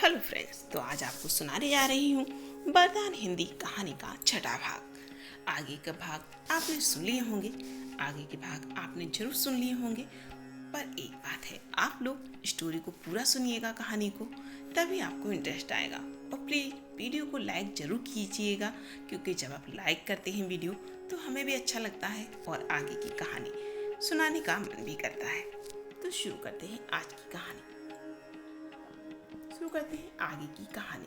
Hello friends, तो आज आपको सुनाने जा रही हूँ वरदान हिंदी कहानी का छठा भाग। आगे का भाग आपने सुन लिए होंगे, आगे के भाग आपने जरूर सुन लिए होंगे, पर एक बात है, आप लोग स्टोरी को पूरा सुनिएगा, कहानी को, तभी आपको इंटरेस्ट आएगा। और प्लीज़ वीडियो को लाइक जरूर कीजिएगा, क्योंकि जब आप लाइक करते हैं वीडियो तो हमें भी अच्छा लगता है और आगे की कहानी सुनाने का मन भी करता है। तो शुरू करते हैं आज की कहानी। शुरू करते हैं आगे की कहानी।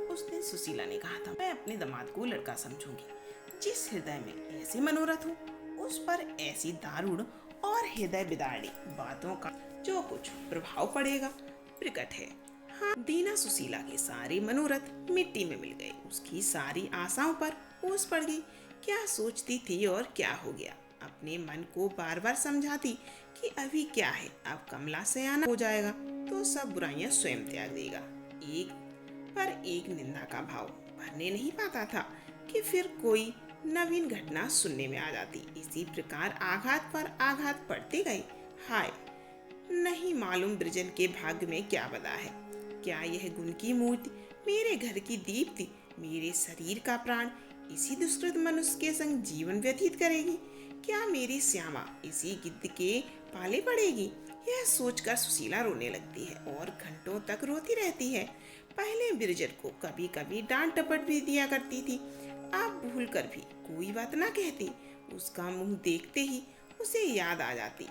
उस दिन सुशीला ने कहा था, मैं अपने दामाद को लड़का समझूंगी। जिस हृदय में ऐसे मनोरथ हो, उस पर ऐसी दारुण और हृदय बिदारणी बातों का जो कुछ प्रभाव पड़ेगा प्रकट है। हाँ, दीना सुशीला के सारे मनोरथ मिट्टी में मिल गए। उसकी सारी आशाओं पर ओस पड़ गई। क्या सोचती थी और क्या हो गया। अपने मन को बार बार समझाती कि अभी क्या है, अब कमला सयाना हो जाएगा तो सब बुराइयां स्वयं त्याग देगा। एक पर एक निंदा का भाव भरने नहीं पाता था कि फिर कोई नवीन घटना सुनने में आ जाती। इसी प्रकार आघात पर आघात पड़ते गए। हाय, नहीं मालूम ब्रिजन के भाग्य में क्या बदा है। क्या यह गुण की मूर्ति, मेरे घर की दीप्ति, मेरे शरीर का प्राण इसी दुष्कृत मनुष्य के संग जीवन व्यतीत करेगी? क्या मेरी श्यामा इसी गिद्ध के पाले पड़ेगी? यह सोचकर सुशीला रोने लगती है और घंटों तक रोती रहती है। पहले बिरजर को कभी कभी डांट टपट भी दिया करती थी, अब भूल कर भी कोई बात ना कहती। उसका मुंह देखते ही उसे याद आ जाती।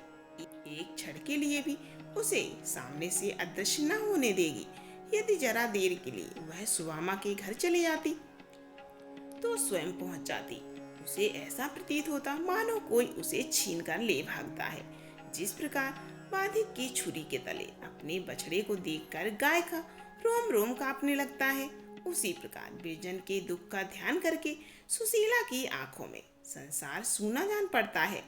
एक क्षण के लिए भी उसे सामने से अदृश्य न होने देगी। यदि जरा देर के लिए वह सुवामा के घर चली जाती तो स्वयं पहुंच जाती। उसे ऐसा प्रतीत होता मानो कोई उसे छीन कर ले भागता है। जिस प्रकार बाधिक की छुरी के तले अपने बछड़े को देखकर गाय का रोम रोम कांपने लगता है, उसी प्रकार बिरजन के दुख का ध्यान करके सुशीला की आंखों में संसार सूना जान पड़ता है।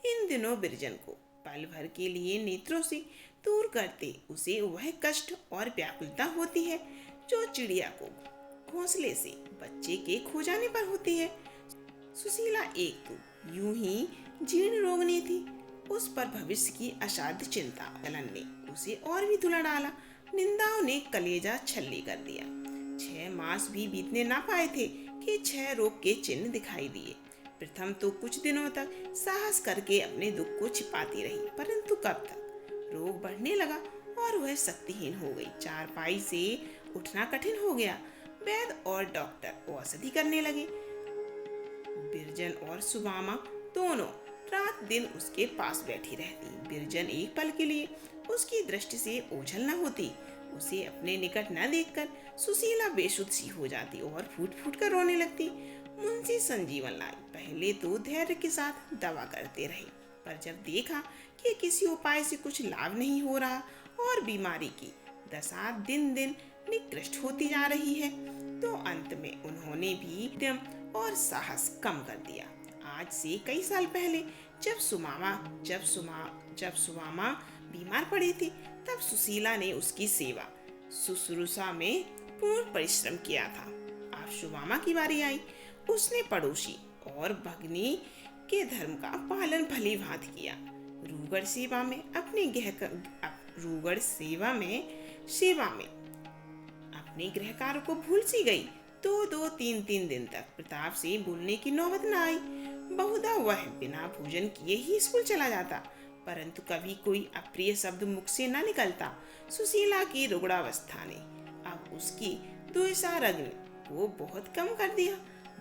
इन दिनों बिरजन को पल भर के लिए नेत्रों से दूर करते उसे वह कष्ट और व्याकुलता होती है जो चिड़िया को घोंसले से बच्चे के खो जाने पर होती है। सुशीला एक तो यूं ही जीर्ण रोगनी थी, उस पर भविष्य की असाध्य चिंता जलन ने उसे और भी धुला डाला। निंदाओं ने कलेजा छल्ली कर दिया। 6 मास भी बीतने ना पाए थे कि 6 रोग के चिन्ह दिखाई दिए। प्रथम तो कुछ दिनों तक साहस करके अपने दुख को छिपाती रही, परंतु कब तक। रोग बढ़ने लगा और वह शक्तिहीन हो गई। चारपाई से उठना कठिन हो गया। वैद्य और डॉक्टर औषधि करने लगे। बिरजन और सुवामा दोनों रात दिन उसके पास बैठी रहती। बिरजन एक पल के लिए उसकी दृष्टि से ओझल न होती। उसे अपने निकट न देखकर सुशीला बेसुध सी हो जाती और फूट फूट कर रोने लगती। मुंशी संजीवन लाल पहले तो धैर्य के साथ दवा करते रहे, पर जब देखा कि किसी उपाय से कुछ लाभ नहीं हो रहा और बीमारी की दशा दिन दिन निकृष्ट होती जा रही है, तो अंत में उन्होंने भी दम और साहस कम कर दिया। आज से कई साल पहले जब सुमामा बीमार पड़ी थी, तब सुशीला ने उसकी सेवा शुश्रूषा में पूर्ण परिश्रम किया था। अब सुमामा की बारी आई। उसने पड़ोसी और भगनी के धर्म का पालन भली भांति किया। रूगढ़ सेवा में अपने गृह कार्य को भूल सी गई। 2-2, 3-3 दिन तक प्रताप से बोलने की नौबत न आई। बहुधा वह बिना भोजन किए ही स्कूल चला जाता, परंतु कभी कोई अप्रिय शब्द मुख से न निकलता। सुशीला की रुग्णावस्था ने अब उसकी द्वेषाग्नि को बहुत कम कर दिया।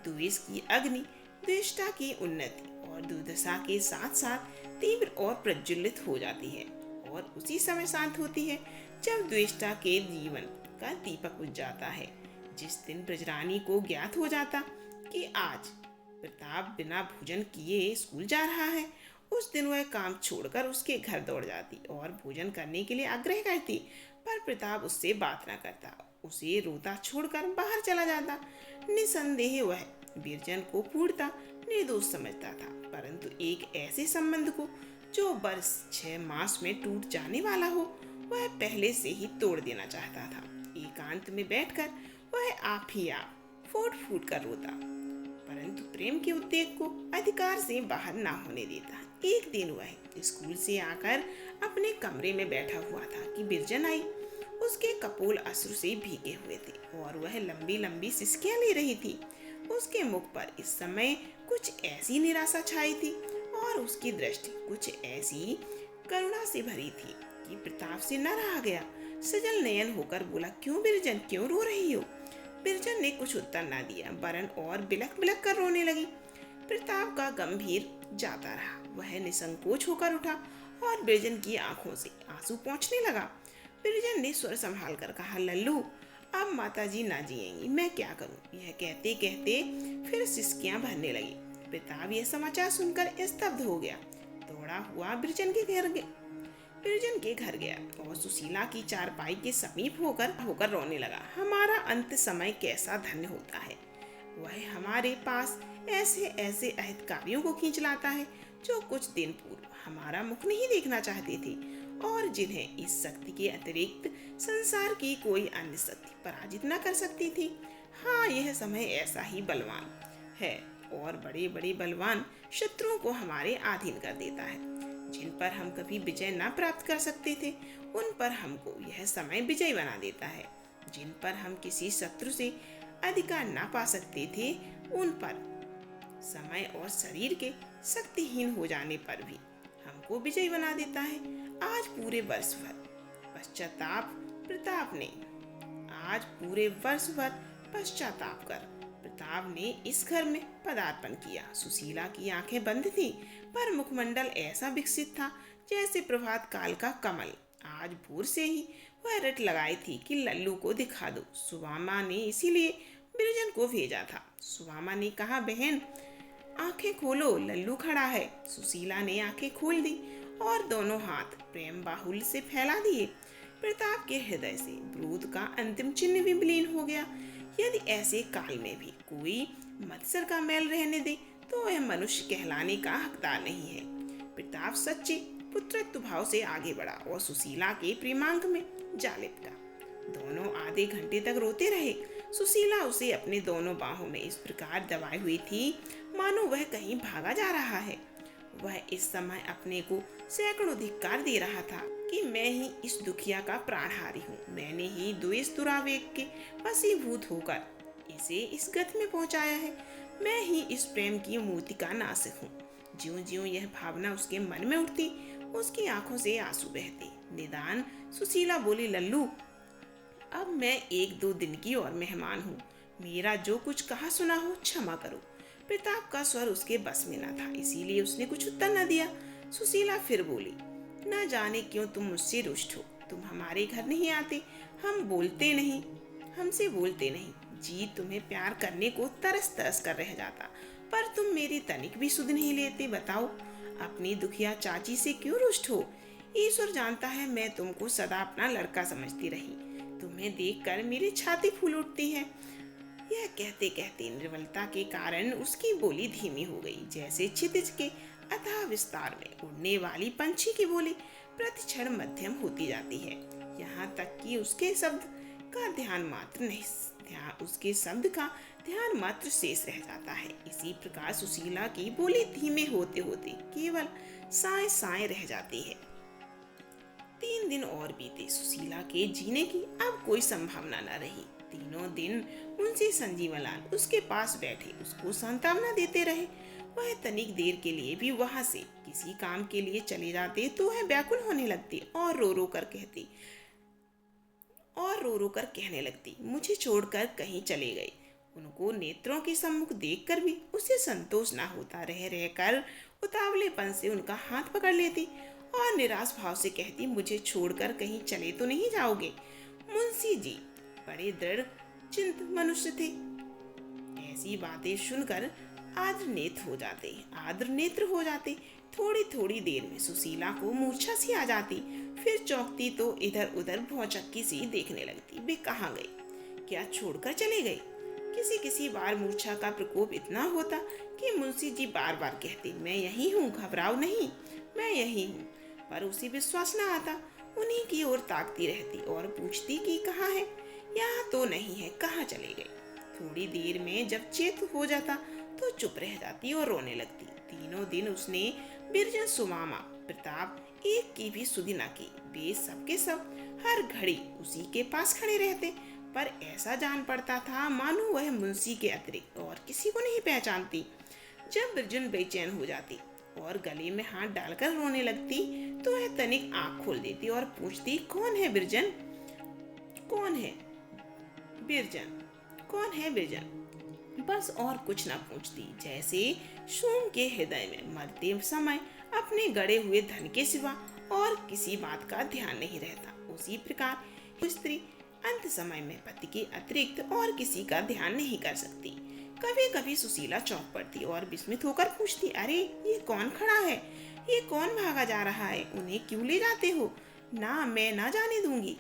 द्वेष की अग्नि द्वेष्टा की उन्नति और दुर्दशा के साथ साथ तीव्र और प्रज्वलित हो जाती है, और उसी समय शांत होती है जब द्वेष्टा के जीवन का दीपक बुझ जाता है। जिस दिन ब्रजरानी को ज्ञात हो जाता कि आज प्रताप बिना भोजन किए स्कूल जा रहा है, उस दिन वह काम छोड़कर उसके घर दौड़ जाती और भोजन करने के लिए आग्रह करती, पर प्रताप उससे बात न करता, उसे रोता छोड़कर बाहर चला जाता। निसंदेह वह बिरजन को पूर्णतः निर्दोष समझता था, परंतु एक ऐसे संबंध को जो वर्ष 6 मास में टूट जाने वाला हो, वह पहले से ही तोड़ देना चाहता था। एकांत में बैठकर वह आप ही आप फूट फूट कर रोता, परंतु प्रेम के उद्वेग को अधिकार से बाहर ना होने देता। एक दिन वह स्कूल से आकर अपने कमरे में बैठा हुआ था कि बिरजन आई। उसके कपोल अश्रु से भीगे हुए थे और वह लंबी लंबी सिसकियां ले रही थी। उसके मुख पर इस समय कुछ ऐसी निराशा छाई थी और उसकी दृष्टि कुछ ऐसी करुणा से भरी थी कि प्रताप से न रहा गया। सजल नयन होकर बोला, क्यों बिरजन, क्यों रो रही हो? बिरजन ने कुछ उत्तर न दिया, वरन और बिलख बिलख कर रोने लगी। प्रताप का गंभीर जाता रहा। वह निसंकोच होकर उठा और बिरजन की आंखों से आंसू पोंछने लगा। बिरजन ने स्वर संभाल कर कहा, लल्लू, अब माताजी ना जिएंगी, मैं क्या करूं? यह कहते कहते फिर सिसकियां भरने लगी। प्रताप यह समाचार सुनकर स्तब्ध हो गया। दौड़ा हुआ बिरजन के घर गया और सुशीला की चारपाई के समीप होकर रोने लगा। हमारा अंत समय कैसा धन्य होता है। वह हमारे पास ऐसे ऐसे अहितकारियों को खींच लाता है जो कुछ दिन पूर्व हमारा मुख नहीं देखना चाहते थे और जिन्हें इस शक्ति के अतिरिक्त संसार की कोई अन्य शक्ति पराजित न कर सकती थी। हाँ, यह समय ऐसा ही बलवान है और बड़े बड़े बलवान शत्रुओं को हमारे अधीन कर देता है। जिन पर हम कभी विजय न प्राप्त कर सकते थे, उन पर हमको यह समय विजय बना देता है। जिन पर हम किसी शत्रु से अधिकार न पा सकते थे, उन पर समय और शरीर के शक्तिहीन हो जाने पर भी हमको विजयी बना देता है। आज पूरे वर्ष भर पश्चाताप कर प्रताप ने इस घर में पदार्पण किया। सुशीला की आंखें बंद थी, पर मुखमंडल ऐसा विकसित था जैसे प्रभात काल का कमल। आज भोर से ही वह रट लगाई थी कि लल्लू को दिखा दो। सुवामा ने इसीलिए बिरजन को भेजा था। सुवामा ने कहा, बहन आंखें खोलो, लल्लू खड़ा है। सुशीला ने आंखें खोल दी और दोनों हाथ प्रेम बाहुल्य से फैला दिए। प्रताप के हृदय से क्रोध का अंतिम चिन्ह भी विलीन हो गया। यदि ऐसे काल में भी कोई मत्सर का मैल रहने दे तो वह मनुष्य कहलाने का हकदार नहीं है। प्रताप सच्चे पुत्रत्व भाव से आगे बढ़ा और सुशीला के प्रेमांक में जा लिपटा। दोनों आधे घंटे तक रोते रहे। सुशीला उसे अपने दोनों बाहों में इस प्रकार दबाए हुई थी मानो वह कहीं भागा जा रहा है। वह इस समय अपने को सैकड़ों धिक्कार दे रहा था कि मैं ही इस दुखिया का प्राणहारी हूँ। मैंने ही द्वेष दुरावेग के वशीभूत होकर इसे इस गति में पहुँचाया है। मैं ही इस प्रेम की मूर्ति का नाशक हूँ। ज्यों ज्यों यह भावना उसके मन में उठती, उसकी आंखों से आंसू बहते। निदान सुशीला बोली, लल्लू, अब मैं 1-2 दिन की और मेहमान हूँ। मेरा जो कुछ कहा सुना हो क्षमा करो। प्रताप का स्वर उसके बस में न था, इसीलिए उसने कुछ उत्तर न दिया। सुशीला फिर बोली, न जाने क्यों तुम मुझसे रुष्ट हो। तुम हमारे घर नहीं आते, हमसे बोलते नहीं। जी तुम्हें प्यार करने को तरस तरस कर रह जाता, पर तुम मेरी तनिक भी सुध नहीं लेते। बताओ, अपनी दुखिया चाची से क्यों रुष्ट हो? ईश्वर जानता है मैं तुमको सदा अपना लड़का समझती रही। तुम्हें देखकर मेरी छाती फूल उठती है। यह कहते कहते निर्बलता के कारण उसकी बोली धीमी हो गई, जैसे क्षितिज के अथाह विस्तार में उड़ने वाली पंछी की बोली प्रतिक्षण मध्यम होती जाती है। यहाँ तक कि उसके शब्द का ध्यान मात्र शेष रह जाता है। इसी प्रकार सुशीला की बोली धीमे होते होते केवल साए साए रह जाती है। 3 दिन और बीते। सुशीला के जीने की अब कोई संभावना न रही। तीनों दिन मुंशी संजीवलाल उसके पास बैठे उसको सांत्वना देते रहे। वह तनिक देर के लिए भी वहां से किसी काम के लिए चले जाते तो वह व्याकुल होने लगती और रो रो कर कहने लगती, मुझे छोड़कर कहीं चले गए। उनको नेत्रों के सम्मुख देखकर भी उसे संतोष ना होता। रह रहकर उतावलेपन से उनका हाथ पकड़ लेती और निराश भाव से कहती, मुझे छोड़कर कहीं चले तो नहीं जाओगे? मुंशी जी बड़े दृढ़ चिंत मनुष्य थे। ऐसी बातें सुनकर आद्र नेत्र हो जाते। थोड़ी थोड़ी देर में सुशीला को मूर्छा सी आ जाती, फिर चौंकती तो इधर उधर भौचक्की सी देखने लगती। वे कहाँ गए? क्या छोड़कर चले गए? किसी बार मूर्छा का प्रकोप इतना होता कि मुंशी जी बार बार कहते, मैं यही हूँ, घबराओ नहीं, मैं यही हूँ। पर उसे विश्वास न आता। उन्हीं की ओर ताकती रहती और पूछती कि कहाँ है? यहाँ तो नहीं है, कहाँ चले गए? थोड़ी देर में जब चेत हो जाता तो चुप रह जाती और रोने लगती। तीनों दिन उसने बिरजन, सुमामा, प्रताप एक की भी सुधि न की। वे सबके सब हर घड़ी उसी के पास खड़े रहते, पर ऐसा जान पड़ता था मानो वह मुंशी के अतिरिक्त और किसी को नहीं पहचानती। जब बिरजन बेचैन हो जाती और गले में हाथ डालकर रोने लगती, तो वह तनिक आंख खोल देती और पूछती, कौन है बिरजन? कौन है बिरजन? कौन है बिरजन? बस और कुछ ना पूछती। जैसे शूम के हृदय में मरते समय अपने गड़े हुए धन के सिवा और किसी बात का ध्यान नहीं रहता, उसी प्रकार स्त्री अंत समय में पति के अतिरिक्त और किसी का ध्यान नहीं कर सकती। कभी कभी सुशीला चौंक पड़ती और विस्मित होकर पूछती, अरे ये कौन खड़ा है? ये कौन भागा जा रहा है? उन्हें क्यों ले जाते हो? ना, मैं ना जाने दूंगी।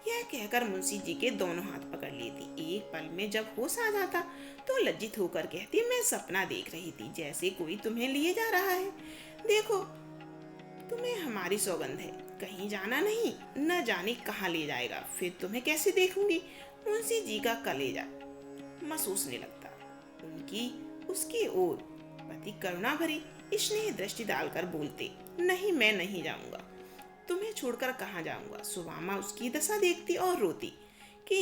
यह कहकर मुंशी जी के दोनों हाथ पकड़ लेती। एक पल में जब होश आ जाता तो लज्जित होकर कहती, मैं सपना देख रही थी, जैसे कोई तुम्हें लिए जा रहा है। देखो, तुम्हें हमारी सौगंध है, कहीं जाना नहीं, न जाने कहाँ ले जाएगा, फिर तुम्हें कैसे देखूंगी। मुंशी जी का कलेजा महसूसने लगता। उनकी उसकी ओर पति करुणा भरी स्नेह दृष्टि डालकर बोलते, नहीं, मैं नहीं जाऊंगा, तुम्हें छोड़कर कहाँ जाऊंगा। सुवामा उसकी दशा देखती और रोती कि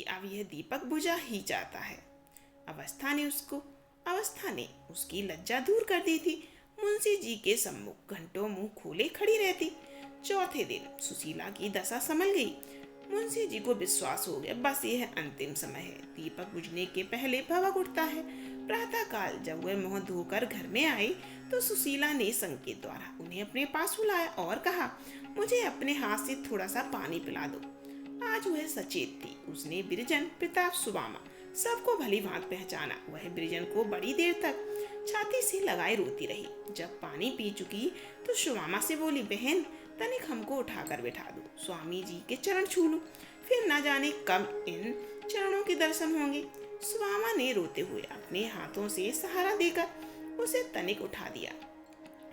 अब यह दीपक बुझा ही जाता है। अवस्था ने उसकी लज्जा दूर कर दी थी। मुंशी जी के सम्मुख घंटों मुंह खोले खड़ी रहती। चौथे दिन सुशीला की दशा संभल गई। मुंशी जी को विश्वास हो गया, बस यह अंतिम समय है, दीपक बुझने के पहले भवक उठता है। प्रातः काल जब वह मुंह धोकर घर में आए तो सुशीला ने संकेत द्वारा उन्हें अपने पास बुलाया और कहा, मुझे अपने हाथ से थोड़ा सा पानी पिला दो। आज वह सचेत थी। उसने बिरजन, प्रताप, सुबामा सबको भली भांति पहचाना। वह बिरजन को बड़ी देर तक छाती से लगाए रोती रही। जब पानी पी चुकी तो सुबामा से बोली, बहन, तनिक हमको उठाकर बैठा दो, स्वामी जी के चरण छू लूं, फिर न जाने कब इन चरणों के दर्शन होंगे। सुबामा ने रोते हुए अपने हाथों से सहारा देकर उसे तनिक उठा दिया।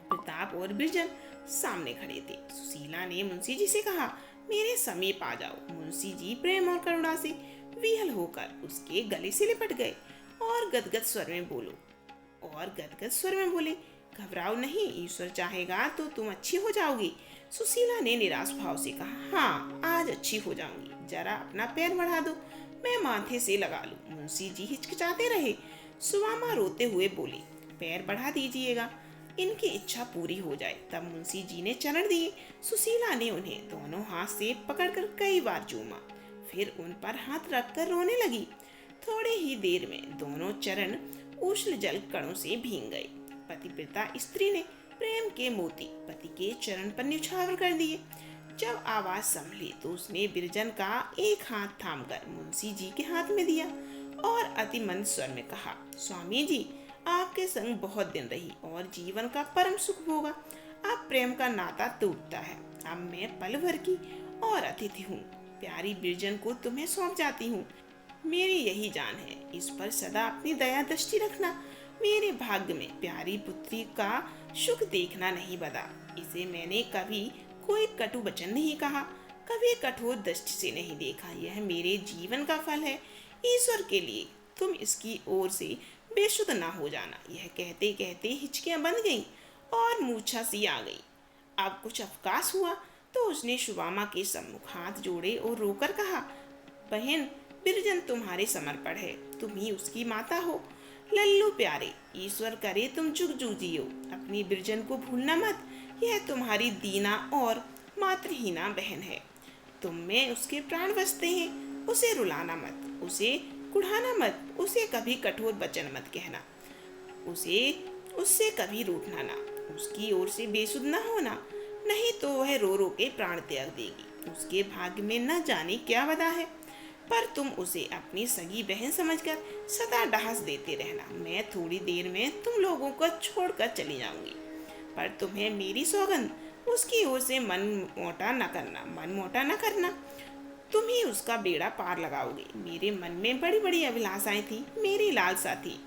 प्रताप और बिरजन सामने खड़े थे। सुशीला ने मुंशी जी से कहा, मेरे समीप आ जाओ। मुंशी जी प्रेम और करुणा से विह्वल होकर उसके गले से लिपट गए और गदगद स्वर में बोले, घबराओ नहीं, ईश्वर चाहेगा तो तुम अच्छी हो जाओगी। सुशीला ने निराश भाव से कहा, हाँ, आज अच्छी हो जाऊंगी, जरा अपना पैर बढ़ा दो, मैं माथे से लगा लूं। मुंशी जी हिचकिचाते रहे। सुवामा रोते हुए बोली, पैर बढ़ा दीजिएगा, इनकी इच्छा पूरी हो जाए। तब मुंशी जी ने चरण दिए। सुशीला ने उन्हें दोनों हाथ से पकड़कर कई बार चूमा, फिर उन पर हाथ रखकर रोने लगी। थोड़े ही देर में दोनों चरण उष्ण जल कणों से भीग गए। पतिव्रता स्त्री ने प्रेम के मोती पति के चरण पर न्यौछावर कर दिए। जब आवाज संभली तो उसने बिरजन का एक हाथ थामकर मुंशी जी के हाथ में दिया और अति मंद स्वर में कहा, स्वामी जी, आपके संग बहुत दिन रही और जीवन का परम सुख होगा। अब प्रेम का नाता टूटता है। अब मैं पल भर की और अतिथि हूँ। प्यारी बिरजन को तुम्हें सौंप जाती हूँ। मेरी यही जान है, इस पर सदा अपनी दया दृष्टि रखना। मेरे भाग्य में प्यारी पुत्री का सुख देखना नहीं बदा। इसे मैंने कभी कोई कटु वचन नहीं कहा, कभी कठोर दृष्टि से नहीं देखा। यह मेरे जीवन का फल है। ईश्वर के लिए तुम इसकी ओर से बेशुद्ध ना हो जाना। यह कहते कहते हिचकियां बंध गईं और मूर्छा सी आ गई। अब कुछ अवकाश हुआ तो उसने सुबामा के सम्मुख हाथ जोड़े और रोकर कहा, बहन, बिरजन तुम्हारे समर्पण है, तुम ही उसकी माता हो। लल्लू प्यारे, ईश्वर करे तुम जुग जुग जियो। अपनी बिरजन को भूलना मत। यह तुम्हारी दीना और मातृहीना बहन है। तुम में उसके प्राण बसते हैं। उसे रुलाना मत, उसे कुढ़ाना मत, उसे कभी कठोर वचन मत कहना, उससे कभी रूठना ना, उसकी ओर से बेसुध न होना, नहीं तो वह रो रो के प्राण त्याग देगी। उसके भाग्य में न जाने क्या बदा है, पर तुम उसे अपनी सगी बहन समझकर सदा डहास देते रहना। मैं थोड़ी देर में तुम लोगों को छोड़कर चली जाऊंगी, पर तुम्हें मेरी सौगंध, उसकी ओर से मन मोटा न करना। तुम ही उसका बेड़ा पार लगाओगे। मेरे मन में बड़ी बड़ी अभिलाषाएं थी। मेरी लालसा थी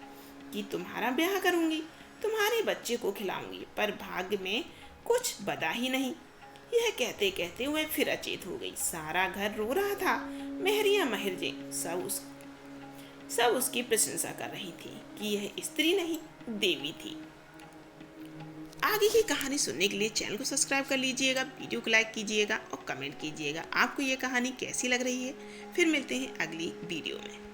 कि तुम्हारा ब्याह करूंगी, तुम्हारे बच्चे को खिलाऊंगी, पर भाग्य में कुछ बदा ही नहीं। यह कहते कहते वह फिर अचेत हो गई। सारा घर रो रहा था। मेहरिया महिरजे सब उसकी प्रशंसा कर रही थी कि यह स्त्री नहीं, देवी थी। आगे की कहानी सुनने के लिए चैनल को सब्सक्राइब कर लीजिएगा, वीडियो को लाइक कीजिएगा और कमेंट कीजिएगा आपको ये कहानी कैसी लग रही है। फिर मिलते हैं अगली वीडियो में।